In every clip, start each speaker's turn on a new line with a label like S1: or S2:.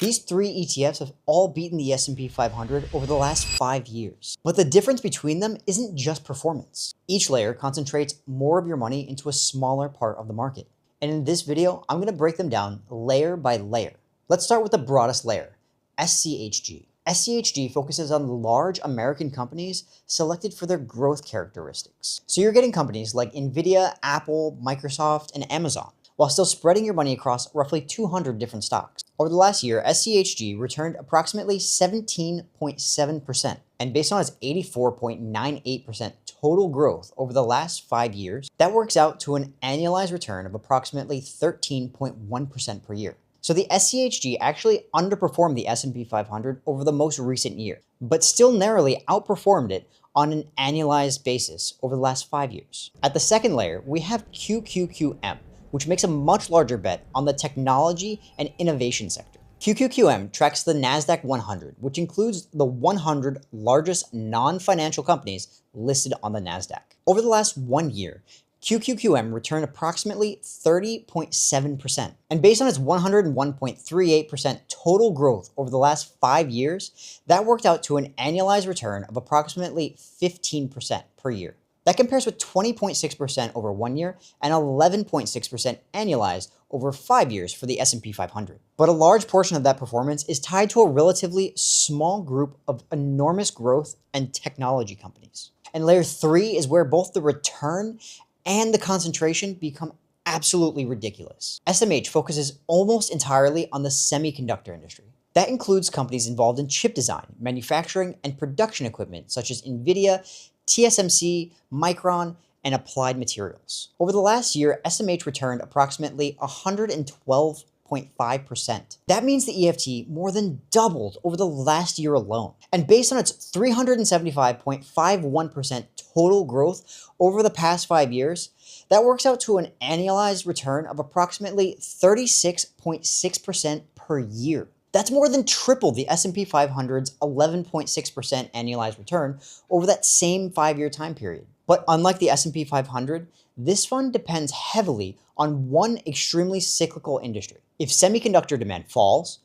S1: These three ETFs have all beaten the S&P 500 over the last 5 years. But the difference between them isn't just performance. Each layer concentrates more of your money into a smaller part of the market. And in this video, I'm going to break them down layer by layer. Let's start with the broadest layer, SCHG. SCHG focuses on large American companies selected for their growth characteristics. So you're getting companies like Nvidia, Apple, Microsoft, and Amazon, while still spreading your money across roughly 200 different stocks. Over the last year, SCHG returned approximately 17.7%, and based on its 84.98% total growth over the last 5 years, that works out to an annualized return of approximately 13.1% per year. So the SCHG actually underperformed the S&P 500 over the most recent year, but still narrowly outperformed it on an annualized basis over the last 5 years. At the second layer, we have QQQM, which makes a much larger bet on the technology and innovation sector. QQQM tracks the NASDAQ 100, which includes the 100 largest non-financial companies listed on the NASDAQ. Over the last 1 year, QQQM returned approximately 30.7%. And based on its 101.38% total growth over the last 5 years, that worked out to an annualized return of approximately 15% per year. That compares with 20.6% over 1 year and 11.6% annualized over 5 years for the S&P 500. But a large portion of that performance is tied to a relatively small group of enormous growth and technology companies. And layer 3 is where both the return and the concentration become absolutely ridiculous. SMH focuses almost entirely on the semiconductor industry. That includes companies involved in chip design, manufacturing, and production equipment such as Nvidia, TSMC, Micron, and Applied Materials. Over the last year, SMH returned approximately 112.5%. That means the EFT more than doubled over the last year alone. And based on its 375.51% total growth over the past 5 years, that works out to an annualized return of approximately 36.6% per year. That's more than triple the S&P 500's 11.6% annualized return over that same 5-year time period. But unlike the S&P 500, this fund depends heavily on one extremely cyclical industry. If semiconductor demand falls,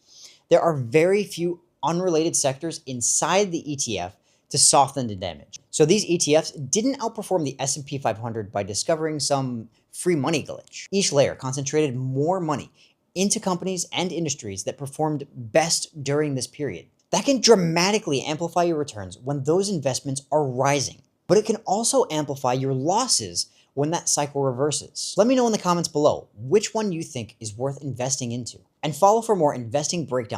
S1: there are very few unrelated sectors inside the ETF to soften the damage. So these ETFs didn't outperform the S&P 500 by discovering some free money glitch. Each layer concentrated more money into companies and industries that performed best during this period. That can dramatically amplify your returns when those investments are rising, but it can also amplify your losses when that cycle reverses. Let me know in the comments below which one you think is worth investing into, and follow for more investing breakdowns